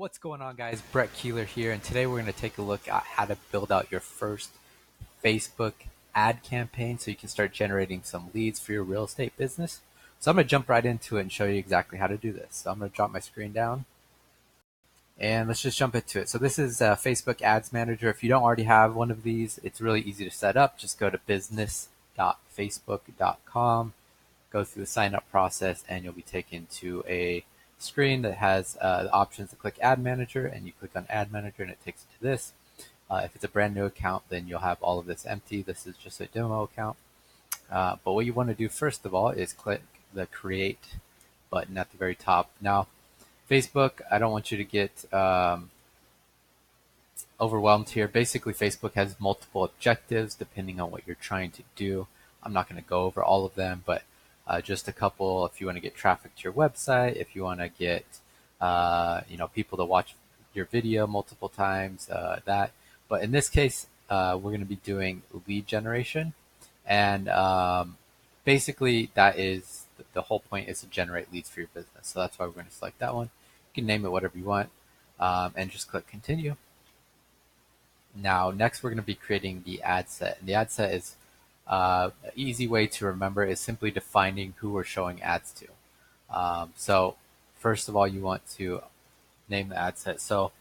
What's going on, guys? Brett Keeler here, and today we're going to take a look at how to build out your first Facebook ad campaign so you can start generating some leads for your real estate business. So I'm going to jump right into it and show you exactly how to do this. So I'm going to drop my screen down and let's just jump into it. So this is Facebook Ads Manager. If you don't already have one of these, it's really easy to set up. Just go to business.facebook.com, go through the sign up process, and you'll be taken to a screen that has the options to click Ad Manager, and you click on Ad Manager and it takes you to this. If it's a brand new account, then you'll have all of this empty. This is just a demo account. But what you want to do first of all is click the Create button at the very top. Now, Facebook, I don't want you to get overwhelmed here. Basically, Facebook has multiple objectives depending on what you're trying to do. I'm not going to go over all of them, but just a couple. If you want to get traffic to your website, if you want to get people to watch your video multiple times, that. But in this case, we're going to be doing lead generation, and basically that is the whole point is to generate leads for your business. So that's why we're going to select that one. You can name it whatever you want, and just click continue. Now, next we're going to be creating the ad set. And the ad set is an easy way to remember is simply defining who we're showing ads to. So first of all, you want to name the ad set. So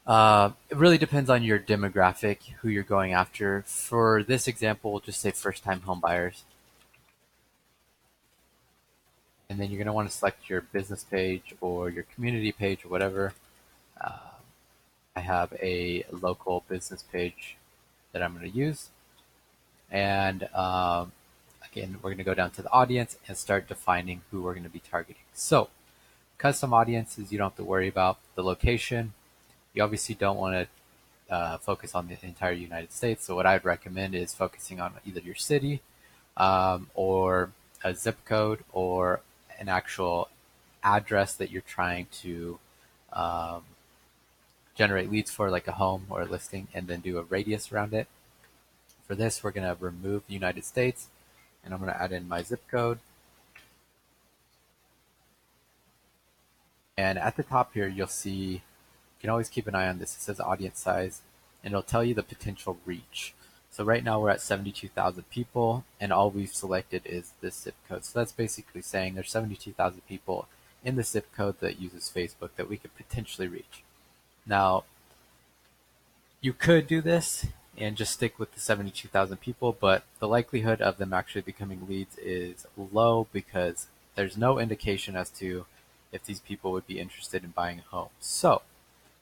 it really depends on your demographic, who you're going after. For this example, we'll just say first-time home buyers. And then you're going to want to select your business page or your community page or whatever. I have a local business page that I'm going to use. And again, we're going to go down to the audience and start defining who we're going to be targeting. So custom audiences, you don't have to worry about the location. You obviously don't want to focus on the entire United States. So what I'd recommend is focusing on either your city or a zip code or an actual address that you're trying to generate leads for, like a home or a listing, and then do a radius around it. For this, we're going to remove the United States, and I'm going to add in my zip code. And at the top here, you'll see, you can always keep an eye on this. It says audience size, and it'll tell you the potential reach. So right now we're at 72,000 people, and all we've selected is this zip code. So that's basically saying there's 72,000 people in the zip code that uses Facebook that we could potentially reach. Now, you could do this and just stick with the 72,000 people, but the likelihood of them actually becoming leads is low because there's no indication as to if these people would be interested in buying a home. So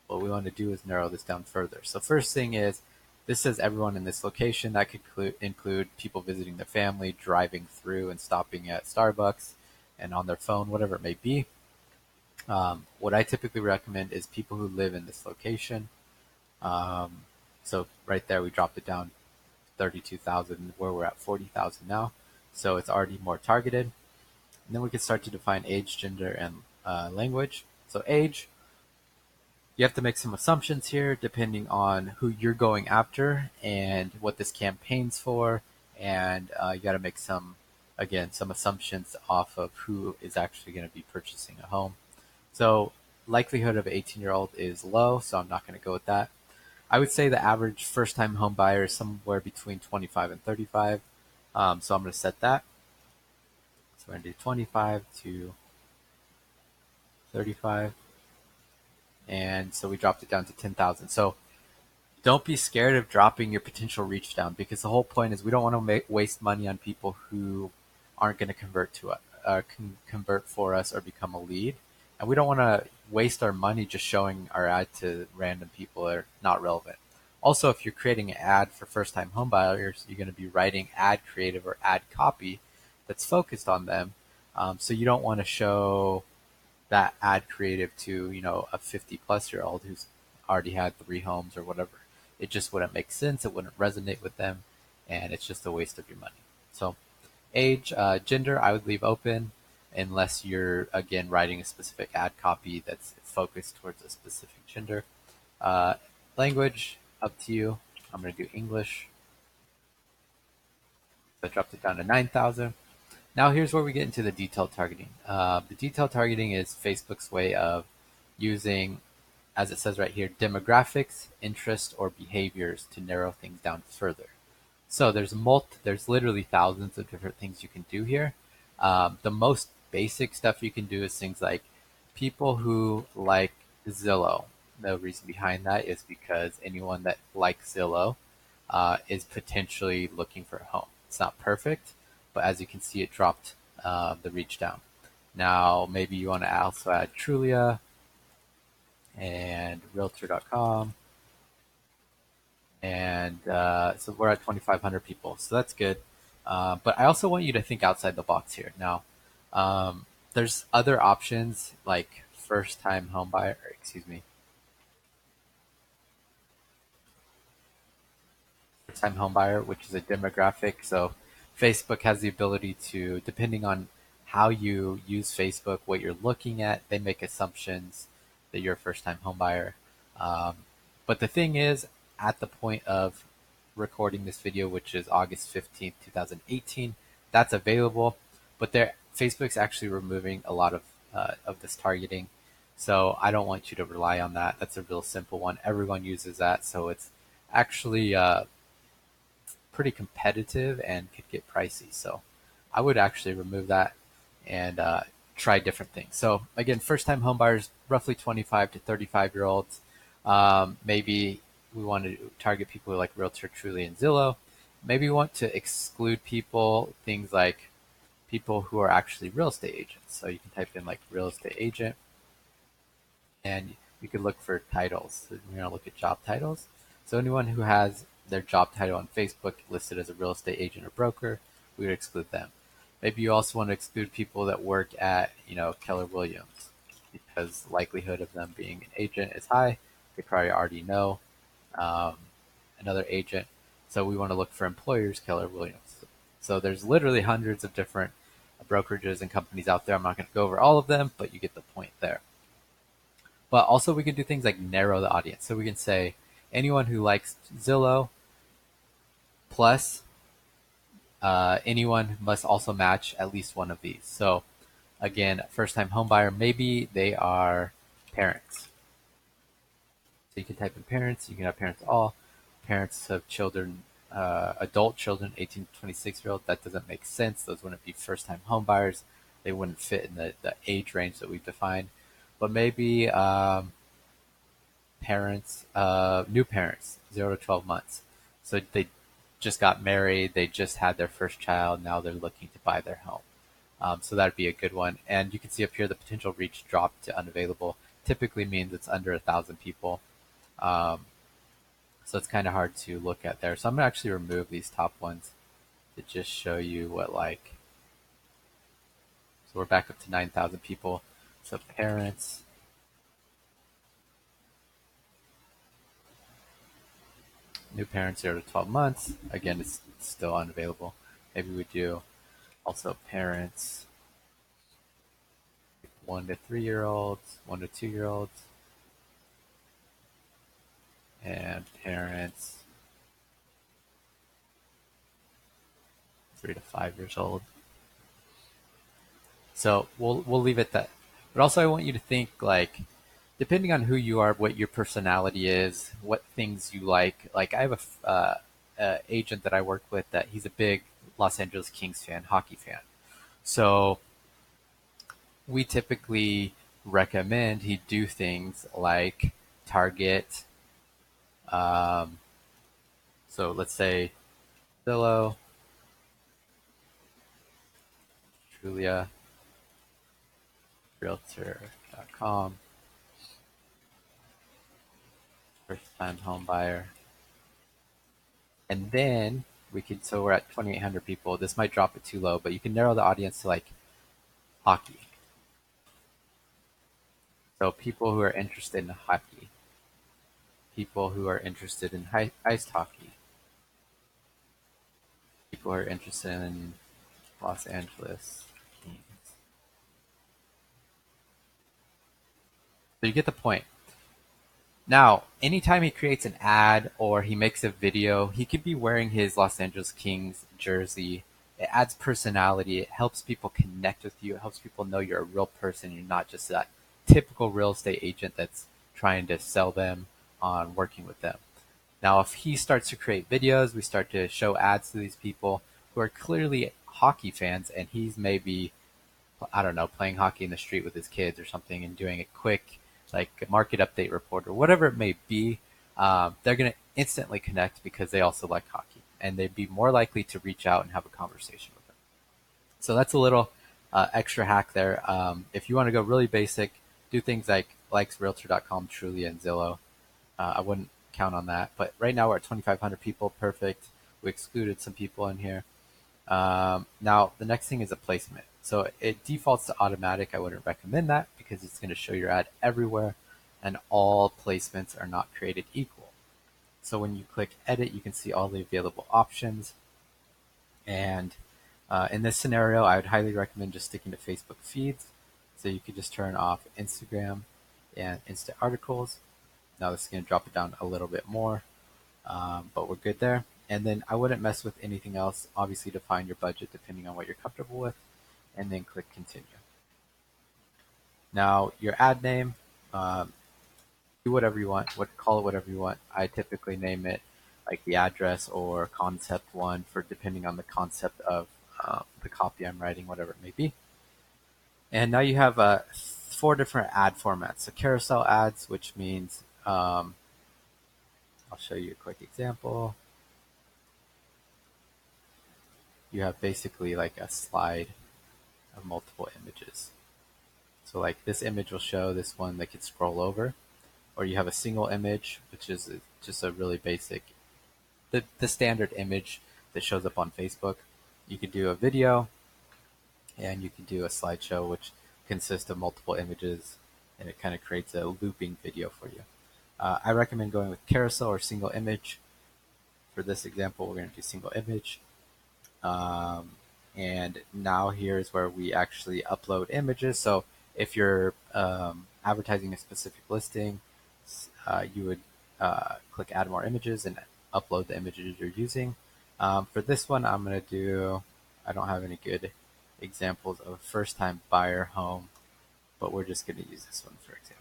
what we want to do is narrow this down further. So first thing is, this says everyone in this location. That could include people visiting their family, driving through and stopping at Starbucks and on their phone, whatever it may be. What I typically recommend is people who live in this location. So right there, we dropped it down 32,000, where we're at 40,000 now. So it's already more targeted. And then we can start to define age, gender, and language. So age, you have to make some assumptions here depending on who you're going after and what this campaign's for. And you got to make some assumptions off of who is actually going to be purchasing a home. So likelihood of 18-year-old is low, so I'm not going to go with that. I would say the average first-time home buyer is somewhere between 25 and 35. So I'm going to set that. So we're going to do 25 to 35. And so we dropped it down to 10,000. So don't be scared of dropping your potential reach down, because the whole point is we don't want to waste money on people who aren't going to convert for us or become a lead. And we don't want to waste our money just showing our ad to random people that are not relevant. Also, if you're creating an ad for first-time home buyers, you're going to be writing ad creative or ad copy that's focused on them. So you don't want to show that ad creative to, a 50-plus-year-old who's already had 3 homes or whatever. It just wouldn't make sense. It wouldn't resonate with them, and it's just a waste of your money. So age, gender, I would leave open, unless you're, again, writing a specific ad copy that's focused towards a specific gender. Language, up to you. I'm going to do English. So I dropped it down to 9,000. Now here's where we get into the detailed targeting. The detailed targeting is Facebook's way of using, as it says right here, demographics, interests, or behaviors to narrow things down further. So there's literally thousands of different things you can do here. The most basic stuff you can do is things like people who like Zillow. The reason behind that is because anyone that likes Zillow is potentially looking for a home. It's not perfect, but as you can see, it dropped the reach down. Now, maybe you want to also add Trulia and Realtor.com. And so we're at 2,500 people, so that's good. But I also want you to think outside the box here. Now, there's other options like first-time home buyer, or excuse me, first-time home buyer, which is a demographic. So Facebook has the ability to, depending on how you use Facebook, what you're looking at, they make assumptions that you're a first-time home buyer. Um, but the thing is, at the point of recording this video, which is August 15th, 2018, that's available. But Facebook's actually removing a lot of this targeting. So I don't want you to rely on that. That's a real simple one. Everyone uses that. So it's actually pretty competitive and could get pricey. So I would actually remove that and try different things. So again, first-time homebuyers, roughly 25 to 35-year-olds. Maybe we want to target people who like Realtor, Truly, and Zillow. Maybe we want to exclude things like people who are actually real estate agents. So you can type in like real estate agent, and you could look for titles. So we're going to look at job titles. So anyone who has their job title on Facebook listed as a real estate agent or broker, we would exclude them. Maybe you also want to exclude people that work at, Keller Williams, because the likelihood of them being an agent is high. They probably already know another agent. So we want to look for employers, Keller Williams. So there's literally hundreds of different brokerages and companies out there. I'm not going to go over all of them, but you get the point there. But also we can do things like narrow the audience. So we can say anyone who likes Zillow plus anyone must also match at least one of these. So again, first-time homebuyer, maybe they are parents. So you can type in parents. You can have parents all. Parents of children, adult children, 18 to 26-year-old. That doesn't make sense. Those wouldn't be first-time homebuyers. They wouldn't fit in the age range that we've defined. But maybe parents, new parents, 0 to 12 months. So they just got married, they just had their first child, now they're looking to buy their home. So that'd be a good one. And you can see up here the potential reach dropped to unavailable. Typically means it's under 1,000 people. So it's kind of hard to look at there. So I'm gonna actually remove these top ones to just show you what so we're back up to 9,000 people. So parents, new parents 0 to 12 months. Again, it's still unavailable. Maybe we do also parents 1 to 3-year-olds, 1 to 2-year-olds, and parents 3 to 5 years old. So we'll leave it that. But also I want you to think like, depending on who you are, what your personality is, what things you like. Like I have a agent that I work with that he's a big Los Angeles Kings fan, hockey fan. So we typically recommend he do things like target. So let's say Zillow, Julia, Realtor.com, first time home buyer. And then so we're at 2,800 people. This might drop it too low, but you can narrow the audience to like hockey. So people who are interested in hockey, people who are interested in iced hockey, people who are interested in Los Angeles teams. So you get the point. Now, anytime he creates an ad or he makes a video, he could be wearing his Los Angeles Kings jersey. It adds personality. It helps people connect with you. It helps people know you're a real person. You're not just that typical real estate agent that's trying to sell them on working with them. Now, if he starts to create videos, we start to show ads to these people who are clearly hockey fans, and he's maybe, I don't know, playing hockey in the street with his kids or something and doing a quick like market update report or whatever it may be, they're going to instantly connect because they also like hockey, and they'd be more likely to reach out and have a conversation with them. So that's a little extra hack there. If you want to go really basic, do things like likesrealtor.com, Trulia, and Zillow. I wouldn't count on that, but right now we're at 2,500 people. Perfect. We excluded some people in here. Now the next thing is a placement. So it defaults to automatic. I wouldn't recommend that because it's going to show your ad everywhere, and all placements are not created equal. So when you click edit, you can see all the available options. And in this scenario, I would highly recommend just sticking to Facebook feeds. So you could just turn off Instagram and Instant Articles. Now this is going to drop it down a little bit more, but we're good there. And then I wouldn't mess with anything else. Obviously, define your budget depending on what you're comfortable with, and then click continue. Now your ad name, do whatever you want, call it whatever you want. I typically name it like the address or concept one for depending on the concept of the copy I'm writing, whatever it may be. And now you have 4 different ad formats. So carousel ads, which means I'll show you a quick example. You have basically like a slide of multiple images. So like this image will show this one that can scroll over, or you have a single image, which is just a really basic, the standard image that shows up on Facebook. You could do a video, and you can do a slideshow, which consists of multiple images, and it kind of creates a looping video for you. I recommend going with carousel or single image. For this example, we're going to do single image. And now here's where we actually upload images. So if you're advertising a specific listing, you would click add more images and upload the images you're using. For this one, I'm going to do, I don't have any good examples of a first time buyer home, but we're just going to use this one for example.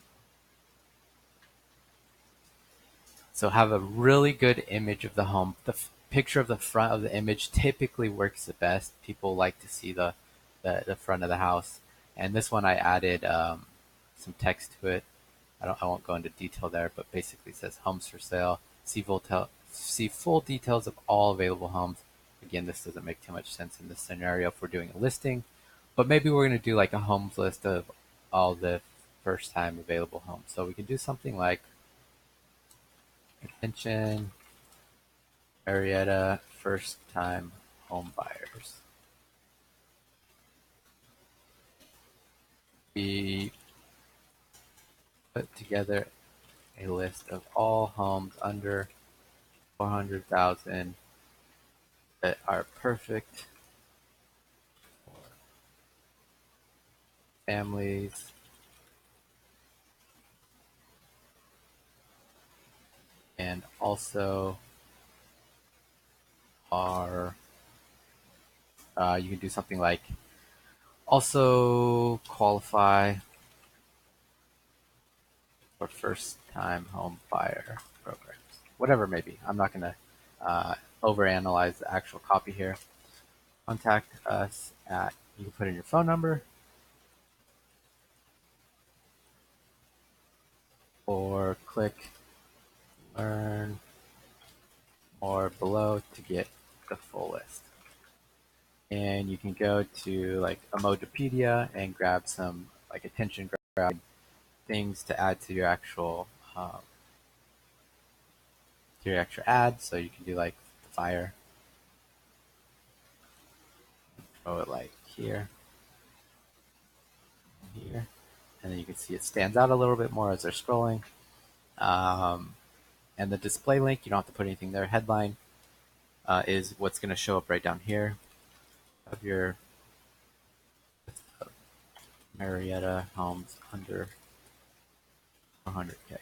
So have a really good image of the home. The picture of the front of the image typically works the best. People like to see the front of the house. And this one I added some text to it. I won't go into detail there, but basically it says homes for sale. See full details of all available homes. Again, this doesn't make too much sense in this scenario if we're doing a listing, but maybe we're going to do like a homes list of all the first time available homes. So we can do something like attention Marietta first time home buyers. We put together a list of all homes under 400,000 that are perfect for families and also are you can do something like also qualify for first time home buyer programs, whatever it may be. I'm not going to overanalyze the actual copy here. Contact us at, you can put in your phone number or click learn more below to get the full list. And you can go to like Emojipedia and grab some like attention grab things to add to your actual ad. So you can do like fire, throw it like here, here, and then you can see it stands out a little bit more as they're scrolling. And the display link, you don't have to put anything there. Headline is what's going to show up right down here of your Marietta homes under 400K.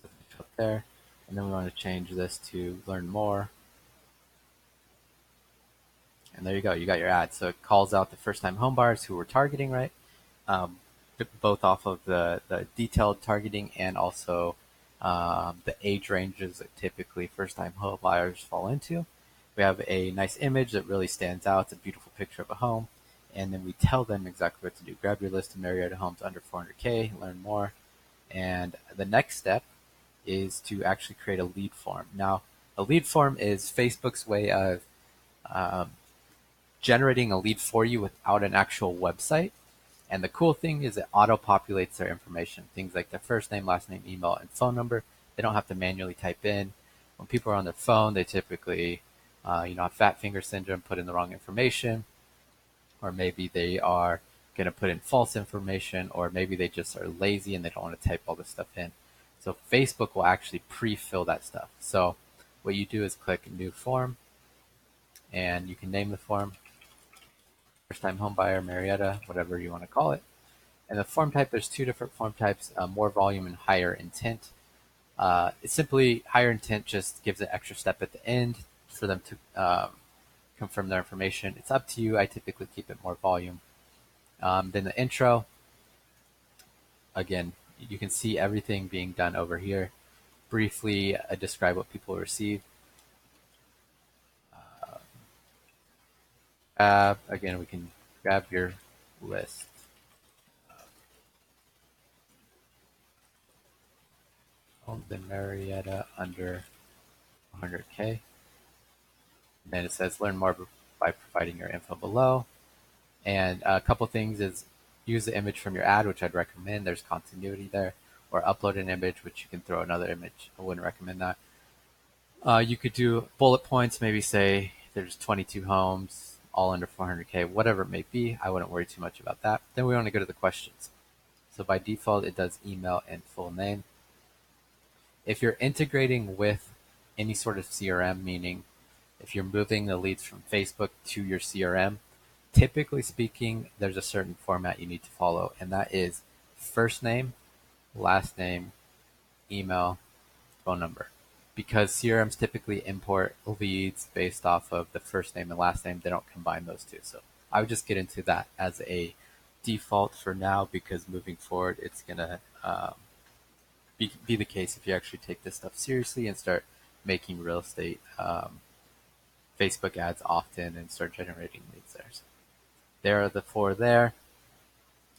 So up there, and then we want to change this to learn more. And there you go, you got your ad. So it calls out the first time home buyers who we're targeting, right? both off of the detailed targeting and also the age ranges that typically first-time home buyers fall into. We have a nice image that really stands out. It's a beautiful picture of a home. And then we tell them exactly what to do. Grab your list of Marietta homes under 400K, learn more. And the next step is to actually create a lead form. Now, a lead form is Facebook's way of um, generating a lead for you without an actual website. And the cool thing is it auto-populates their information, things like their first name, last name, email, and phone number. They don't have to manually type in. When people are on their phone, they typically, have fat finger syndrome, put in the wrong information, or maybe they are going to put in false information, or maybe they just are lazy and they don't want to type all this stuff in. So Facebook will actually pre-fill that stuff. So what you do is click New Form, and you can name the form first-time homebuyer, Marietta, whatever you want to call it. And the form type, there's two different form types, more volume and higher intent. It's simply higher intent just gives an extra step at the end for them to confirm their information. It's up to you. I typically keep it more volume. Then the intro, again, you can see everything being done over here. Briefly describe what people receive. Again, we can grab your list. Then Marietta under 100K. Then it says learn more by providing your info below. And a couple things is use the image from your ad, which I'd recommend. There's continuity there. Or upload an image, which you can throw another image. I wouldn't recommend that. You could do bullet points, maybe say there's 22 homes, all under 400K, whatever it may be. I wouldn't worry too much about that. Then we want to go to the questions. So by default, it does email and full name. If you're integrating with any sort of CRM, meaning if you're moving the leads from Facebook to your CRM, typically speaking, there's a certain format you need to follow, and that is first name, last name, email, phone number. Because CRMs typically import leads based off of the first name and last name, they don't combine those two. So I would just get into that as a default for now, because moving forward, it's going to be the case if you actually take this stuff seriously and start making real estate Facebook ads often and start generating leads there. So there are the four there.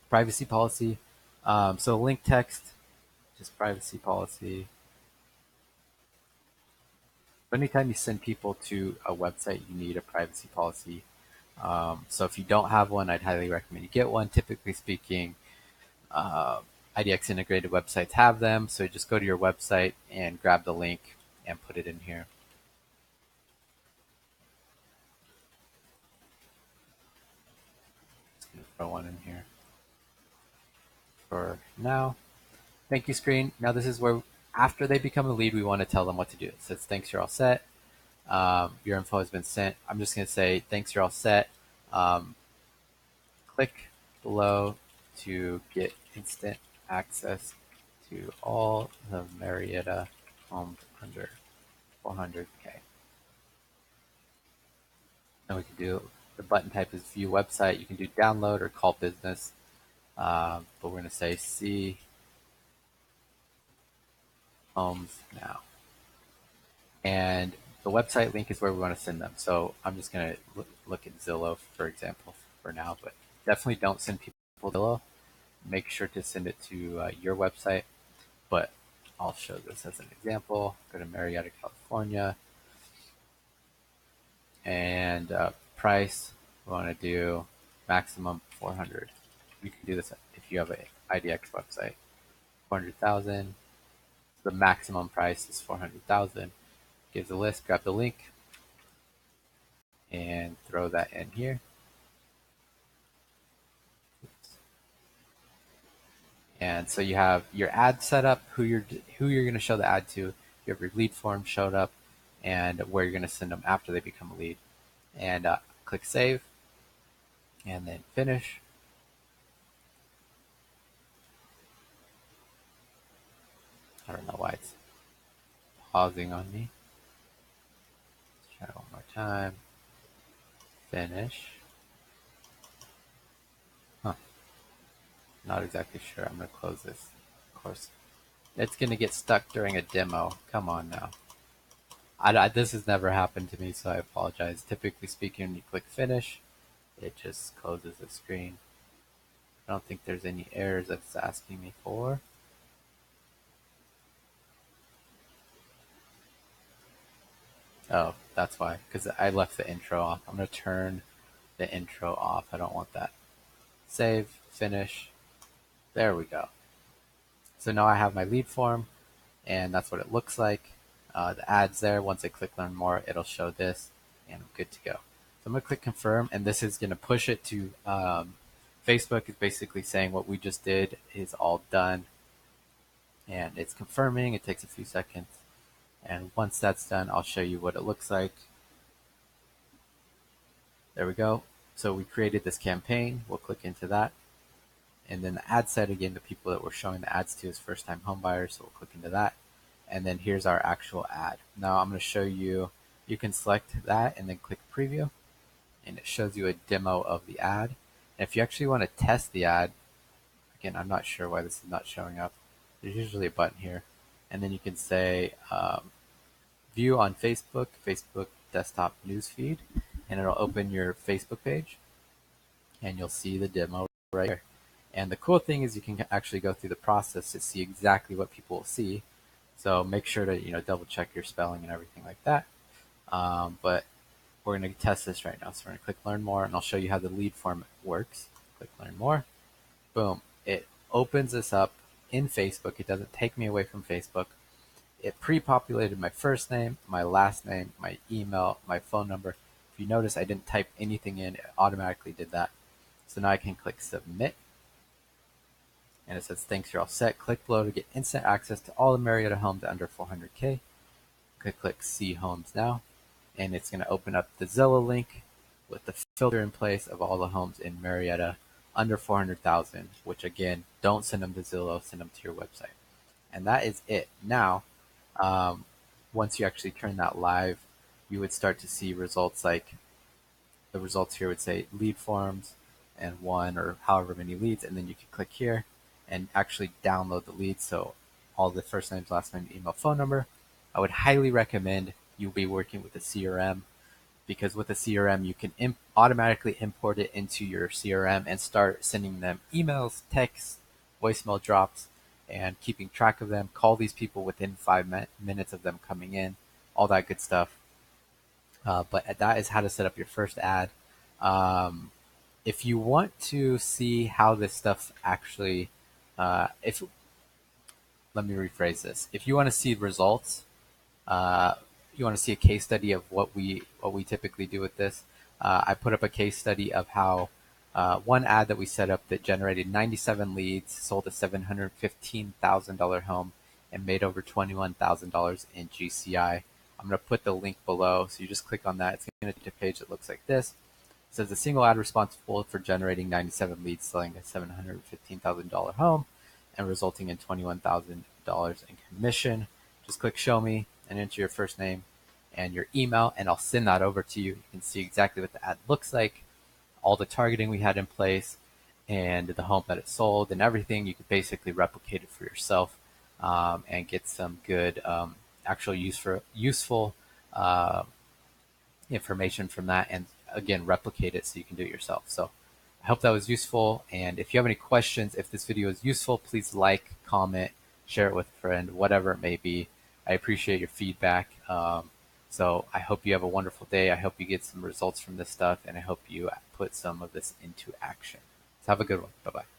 Privacy policy. So link text, just privacy policy. But anytime you send people to a website, you need a privacy policy. So if you don't have one, I'd highly recommend you get one. Typically speaking, IDX integrated websites have them. So just go to your website and grab the link and put it in here. Just gonna throw one in here for now. Thank you screen. Now this is where after they become a lead, we want to tell them what to do. It says, thanks, you're all set. Your info has been sent. I'm just going to say, thanks, you're all set. Click below to get instant access to all the Marietta homes under 400K. And we can do, the button type is view website. You can do download or call business. But we're going to say see homes now. And the website link is where we want to send them. So I'm just going to look at Zillow, for example, for now, but definitely don't send people Zillow. Make sure to send it to your website, but I'll show this as an example. Go to Marietta, California, and price, we want to do maximum 400. You can do this if you have an IDX website. 400,000. The maximum price is 400,000. Gives a list, grab the link, and throw that in here. And so you have your ad set up, who you're going to show the ad to. You have your lead form showed up, and where you're going to send them after they become a lead. And click save, and then finish. I don't know why it's pausing on me. Let's try it one more time. Finish. Not exactly sure. I'm going to close this. Of course, it's going to get stuck during a demo. Come on now. This has never happened to me, so I apologize. Typically speaking, when you click finish, it just closes the screen. I don't think there's any errors that it's asking me for. Oh, that's why, because I left the intro off. I'm going to turn the intro off. I don't want that. Save, finish. There we go. So now I have my lead form, and that's what it looks like. The ads there, once I click learn more, it'll show this, and I'm good to go. So I'm going to click confirm, and this is going to push it to Facebook. Is basically saying what we just did is all done, and it's confirming. It takes a few seconds, and once that's done, I'll show you what it looks like. There we go. So we created this campaign. We'll click into that. And then the ad set, again, the people that we're showing the ads to is first-time home buyers. So we'll click into that. And then here's our actual ad. Now I'm going to show you, you can select that and then click preview. And it shows you a demo of the ad. And if you actually want to test the ad, again, I'm not sure why this is not showing up. There's usually a button here. And then you can say view on Facebook, Facebook desktop newsfeed. And it'll open your Facebook page. And you'll see the demo right here. And the cool thing is you can actually go through the process to see exactly what people will see. So make sure to double check your spelling and everything like that. But we're going to test this right now. So we're going to click learn more, and I'll show you how the lead form works. Click learn more. Boom. It opens this up in Facebook. It doesn't take me away from Facebook. It pre-populated my first name, my last name, my email, my phone number. If you notice, I didn't type anything in. It automatically did that. So now I can click submit. And it says, thanks, you're all set. Click below to get instant access to all the Marietta homes under 400K. Click see homes now. And it's going to open up the Zillow link with the filter in place of all the homes in Marietta under 400,000, which again, don't send them to Zillow, send them to your website. And that is it. Now, once you actually turn that live, you would start to see results like the results here would say lead forms and one or however many leads. And then you can click here and actually download the leads. So all the first names, last name, email, phone number. I would highly recommend you be working with a CRM, because with a CRM, you can automatically import it into your CRM and start sending them emails, texts, voicemail drops, and keeping track of them. Call these people within 5 minutes of them coming in, all that good stuff. But that is how to set up your first ad. If you want to see how this stuff actually, let me rephrase this. If you want to see results, you want to see a case study of what we typically do with this. I put up a case study of how one ad that we set up that generated 97 leads, sold a $715,000 home, and made over $21,000 in GCI. I'm going to put the link below, so you just click on that. It's going to take a page that looks like this. It says a single ad responsible for generating 97 leads, selling a $715,000 home, and resulting in $21,000 in commission. Just click show me and enter your first name and your email, and I'll send that over to you. You can see exactly what the ad looks like, all the targeting we had in place, and the home that it sold, and everything. You could basically replicate it for yourself and get some good actual useful information from that, and again, replicate it so you can do it yourself. So I hope that was useful, and if you have any questions, if this video is useful, please like, comment, share it with a friend, whatever it may be. I appreciate your feedback. So I hope you have a wonderful day. I hope you get some results from this stuff, and I hope you put some of this into action. So have a good one. Bye-bye.